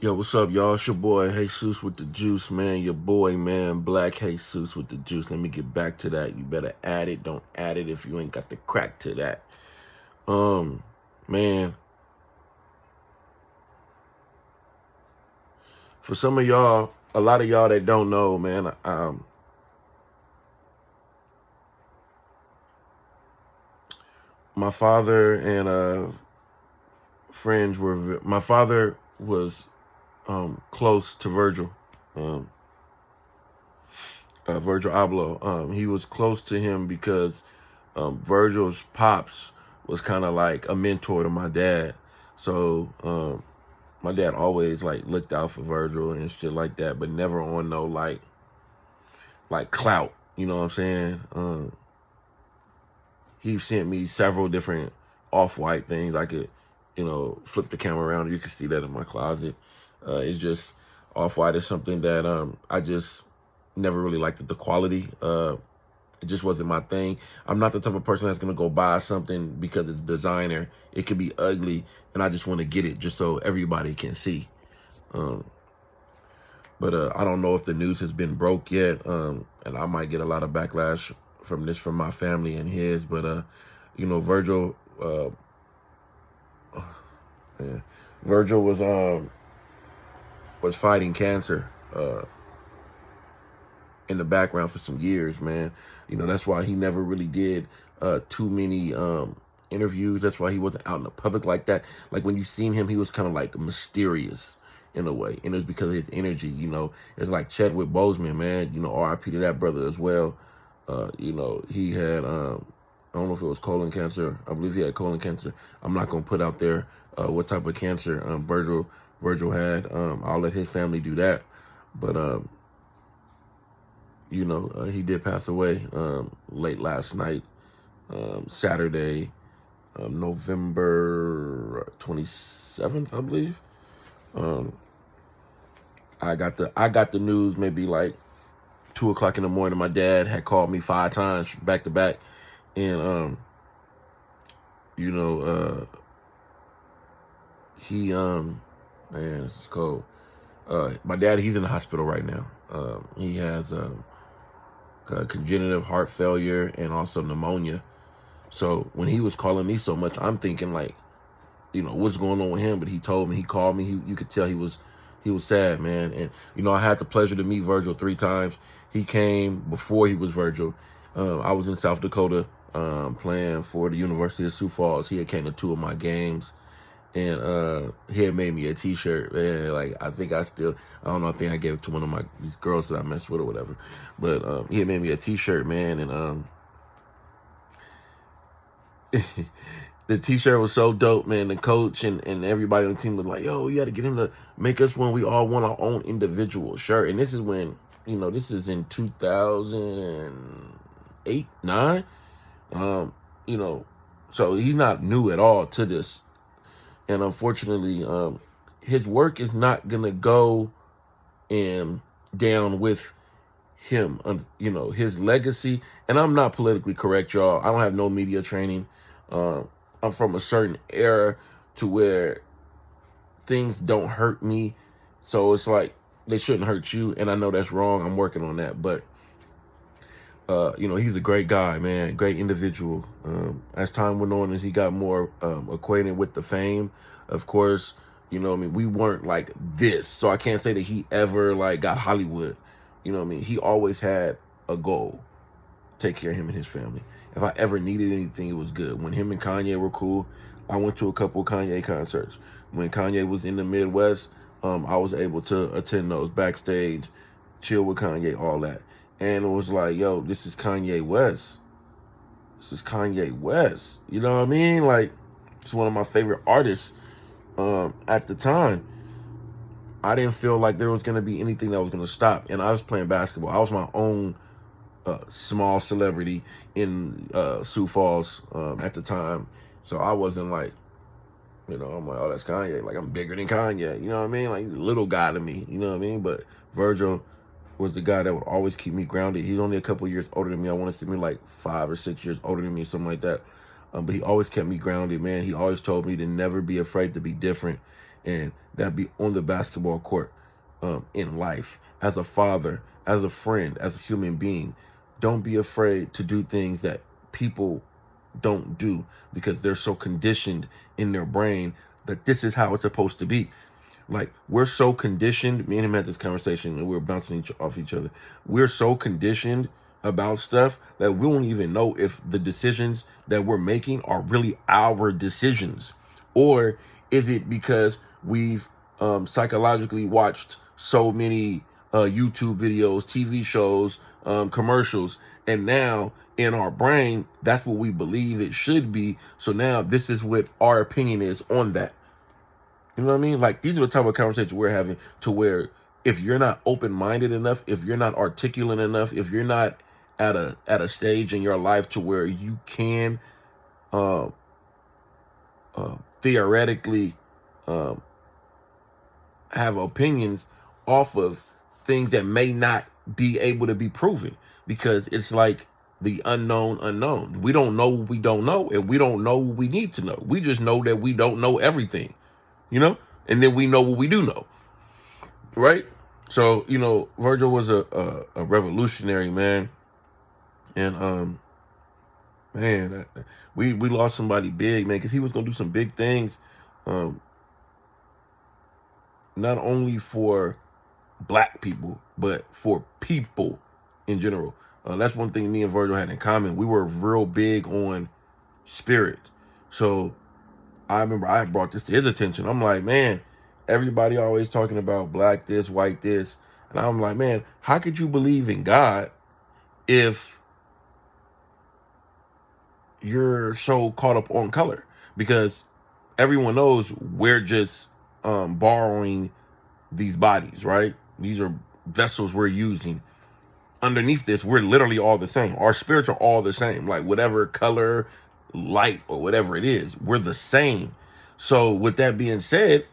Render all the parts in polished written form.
Yo, what's up, y'all? It's your boy, Jesus with the juice, man. Your boy, man, Black Jesus with the juice. Let me get back to that. You better add it. Don't add it if you ain't got the crack to that. Man, for some of y'all, a lot of y'all that don't know, man, my father and friends were, my father was close to Virgil. Virgil Abloh. He was close to him because Virgil's pops was kind of like a mentor to my dad. So my dad always like looked out for Virgil and shit like that, but never on no like clout. You know what I'm saying? He sent me several different off-white things. I could, flip the camera around. You can see that in my closet. It's just off-white is something that I just never really liked the quality. It just wasn't my thing. I'm not the type of person that's gonna go buy something because it's designer. It could be ugly, and I just want to get it just so everybody can see. But I don't know if the news has been broke yet, and I might get a lot of backlash from this from my family and his. But Virgil, yeah, Virgil was fighting cancer in the background for some years, man. That's why he never really did too many interviews. That's why he wasn't out in the public like that. Like when you seen him, he was kind of like mysterious in a way, and it was because of his energy. It's like Chadwick Boseman, man. R.I.P. to that brother as well. He had I don't know if it was colon cancer. I believe he had colon cancer. I'm not gonna put out there what type of cancer Virgil had. I'll let his family do that. But he did pass away late last night, Saturday, November 27th, I believe. I got the news maybe like 2:00 in the morning. My dad had called me 5 times back to back, and he man, this is cold. My dad, he's in the hospital right now. He has congenital heart failure and also pneumonia. So when he was calling me so much, I'm thinking like, what's going on with him? But he told me, he called me. You could tell he was sad, man. And I had the pleasure to meet Virgil 3 times. He came before he was Virgil. I was in South Dakota playing for the University of Sioux Falls. He had came to 2 of my games. And he had made me a T-shirt, man. Like I think I don't know. I think I gave it to one of my girls that I messed with or whatever. But he had made me a T-shirt, man, and the T-shirt was so dope, man. The coach and everybody on the team was like, "Yo, you got to get him to make us one. We all want our own individual shirt." And this is when this is in 2008, 9. So he's not new at all to this. And unfortunately, his work is not gonna go down with him. His legacy. And I'm not politically correct, y'all. I don't have no media training. I'm from a certain era to where things don't hurt me, so it's like they shouldn't hurt you. And I know that's wrong. I'm working on that, but he's a great guy, man, great individual. As time went on, as he got more acquainted with the fame, of course, we weren't like this. So I can't say that he ever like got Hollywood. He always had a goal: take care of him and his family. If I ever needed anything, it was good. When him and Kanye were cool, I went to a couple of Kanye concerts. When Kanye was in the Midwest, I was able to attend those backstage, chill with Kanye, all that. And it was like, yo, this is Kanye West. This is Kanye West. You know what I mean? Like, it's one of my favorite artists at the time. I didn't feel like there was going to be anything that was going to stop. And I was playing basketball. I was my own small celebrity in Sioux Falls at the time. So I wasn't like, I'm like, oh, that's Kanye. Like, I'm bigger than Kanye. You know what I mean? Like, he's a little guy to me. You know what I mean? But Virgil was the guy that would always keep me grounded. He's only a couple years older than me. I want to say maybe like 5 or 6 years older than me, something like that. But he always kept me grounded, man. He always told me to never be afraid to be different, and that be on the basketball court, in life, as a father, as a friend, as a human being. Don't be afraid to do things that people don't do because they're so conditioned in their brain that this is how it's supposed to be. Like, we're so conditioned. Me and him had this conversation and we were bouncing off each other. We're so conditioned about stuff that we don't even know if the decisions that we're making are really our decisions, or is it because we've psychologically watched so many YouTube videos, TV shows, commercials, and now in our brain that's what we believe it should be. So now this is what our opinion is on that. You know what I mean? Like, these are the type of conversations we're having, to where if you're not open-minded enough, if you're not articulate enough, if you're not at a stage in your life to where you can uh, theoretically uh, have opinions off of things that may not be able to be proven, because it's like the unknown unknown. We don't know what we don't know, and we don't know what we need to know. We just know that we don't know everything, and then we know what we do know, right? So, Virgil was a revolutionary, man. And man, we lost somebody big, man, because he was gonna do some big things, um, not only for black people but for people in general. That's one thing me and Virgil had in common. We were real big on spirit. So I remember I brought this to his attention. I'm like, man, everybody always talking about black this, white this, and I'm like, man, how could you believe in God if you're so caught up on color? Because everyone knows we're just borrowing these bodies, right? These are vessels we're using. Underneath this, we're literally all the same. Our spirits are all the same. Like, whatever color, light, or whatever it is, we're the same. So with that being said,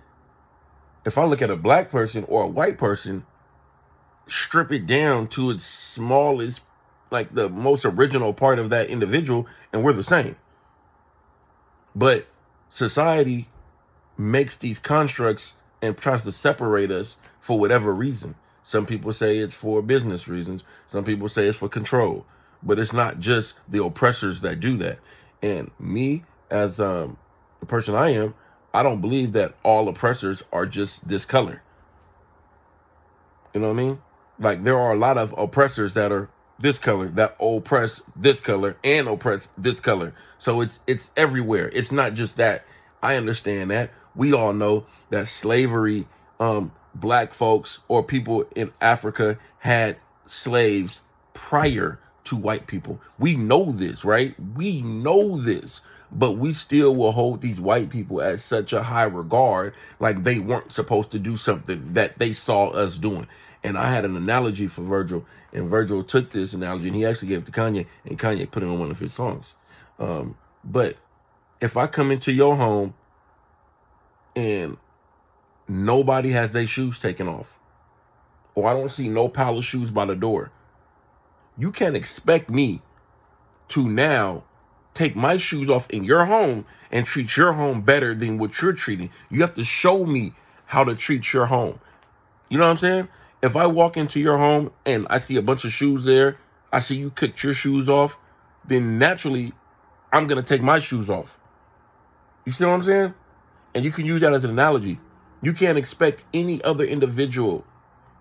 if I look at a black person or a white person, strip it down to its smallest, like the most original part of that individual, and we're the same. But society makes these constructs and tries to separate us for whatever reason. Some people say it's for business reasons. Some people say it's for control. But it's not just the oppressors that do that. And me, as the person I am, I don't believe that all oppressors are just this color. You know what I mean? Like, there are a lot of oppressors that are this color, that oppress this color and oppress this color. So it's everywhere. It's not just that. I understand that. We all know that slavery, black folks or people in Africa had slaves prior to white people. We know this, right? We know this. But we still will hold these white people at such a high regard, like they weren't supposed to do something that they saw us doing. And I had an analogy for Virgil, and Virgil took this analogy and he actually gave it to Kanye, and Kanye put it on one of his songs. But if I come into your home and nobody has their shoes taken off, or I don't see no pile of shoes by the door, you can't expect me to now take my shoes off in your home and treat your home better than what you're treating. You have to show me how to treat your home. You know what I'm saying? If I walk into your home and I see a bunch of shoes there, I see you cut your shoes off, then naturally I'm going to take my shoes off. You see what I'm saying? And you can use that as an analogy. You can't expect any other individual,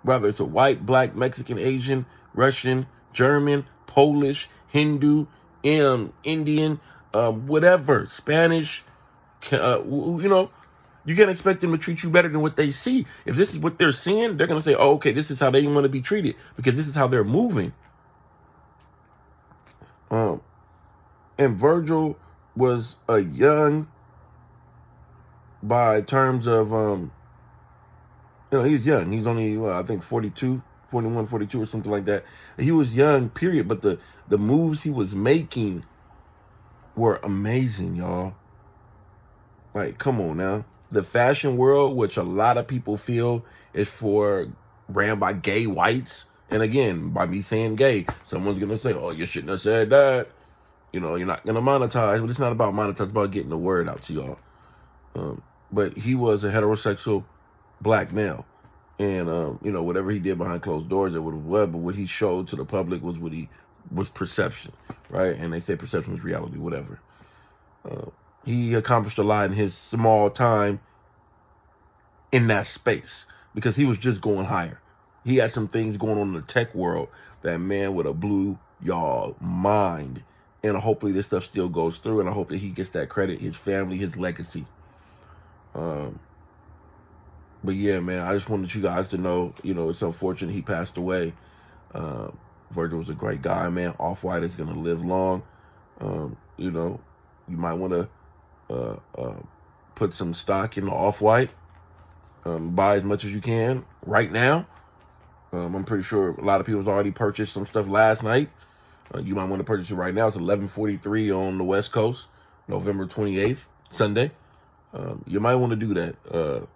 whether it's a white, black, Mexican, Asian, Russian, German, Polish, Hindu, Indian, whatever, Spanish, you can't expect them to treat you better than what they see. If this is what they're seeing, they're going to say, oh, okay, this is how they want to be treated because this is how they're moving. And Virgil was a young, by terms of, he's young. He's only, I think 42, 41, 42 or something like that. He was young, period. But the moves he was making were amazing, y'all. Like, come on now. The fashion world, which a lot of people feel is ran by gay whites. And again, by me saying gay, someone's going to say, oh, you shouldn't have said that. You know, you're not gonna monetize, but it's not about monetize. It's about getting the word out to y'all. But he was a heterosexual black male, and you know, whatever he did behind closed doors, it would have what. But what he showed to the public was what he was perception, right? And they say perception is reality, whatever. He accomplished a lot in his small time in that space because he was just going higher. He had some things going on in the tech world that man would have blew y'all mind. And hopefully this stuff still goes through, and I hope that he gets that credit, his family, his legacy. But yeah, man, I just wanted you guys to know, you know, it's unfortunate he passed away. Virgil was a great guy, man. Off-White is going to live long. You know, you might want to put some stock in the Off-White. Buy as much as you can right now. I'm pretty sure a lot of people's already purchased some stuff last night. You might want to purchase it right now. It's 11:43 on the West Coast, November 28th, Sunday. You might want to do that.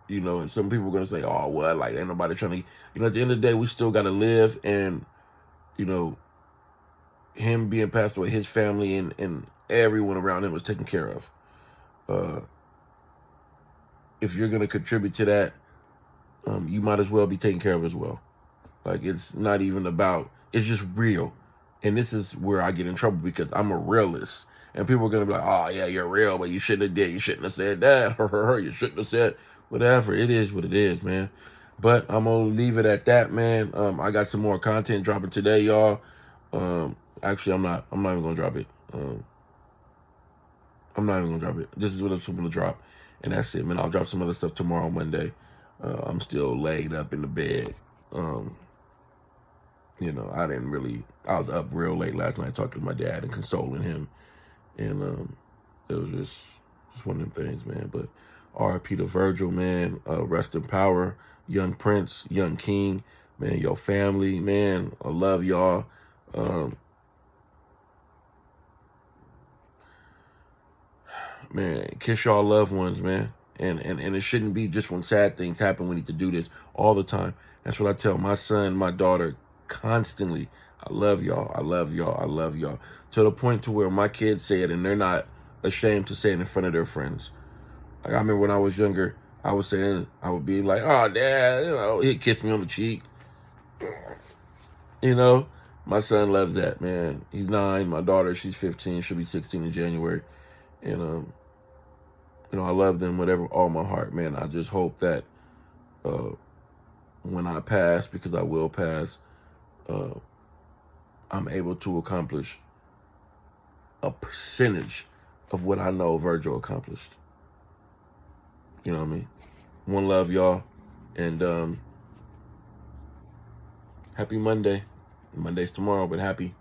You know, and some people are going to say, oh, well, like, ain't nobody trying to, you know, at the end of the day, we still got to live. And, you know, him being passed away, his family and everyone around him was taken care of. If you're going to contribute to that, you might as well be taken care of as well. Like, it's not even about, it's just real. And this is where I get in trouble because I'm a realist. And people are going to be like, oh, yeah, you're real, but you shouldn't have did. You shouldn't have said that. You shouldn't have said whatever. It is what it is, man. But I'm going to leave it at that, man. I got some more content dropping today, y'all. Actually, I'm not even going to drop it. I'm not even going to drop it. This is what I'm going to drop. And that's it, man. I'll drop some other stuff tomorrow, Monday. I'm still laid up in the bed. You know, I was up real late last night talking to my dad and consoling him. And it was just one of them things, man. But R.I.P. to Virgil, man. Rest in power. Young Prince, Young King, man. Your family, man. I love y'all. Man, kiss y'all loved ones, man. And it shouldn't be just when sad things happen. We need to do this all the time. That's what I tell my son, my daughter constantly. I love y'all. I love y'all. I love y'all. To the point to where my kids say it and they're not ashamed to say it in front of their friends. Like, I remember when I was younger, I would be like, oh, Dad, you know, he'd kiss me on the cheek. You know, my son loves that, man. He's 9. My daughter, she's 15. She'll be 16 in January. And, you know, I love them with all my heart, man. I just hope that when I pass, because I will pass, I'm able to accomplish a percentage of what I know Virgil accomplished. You know what I mean? One love, y'all. And happy Monday. Monday's tomorrow, but happy.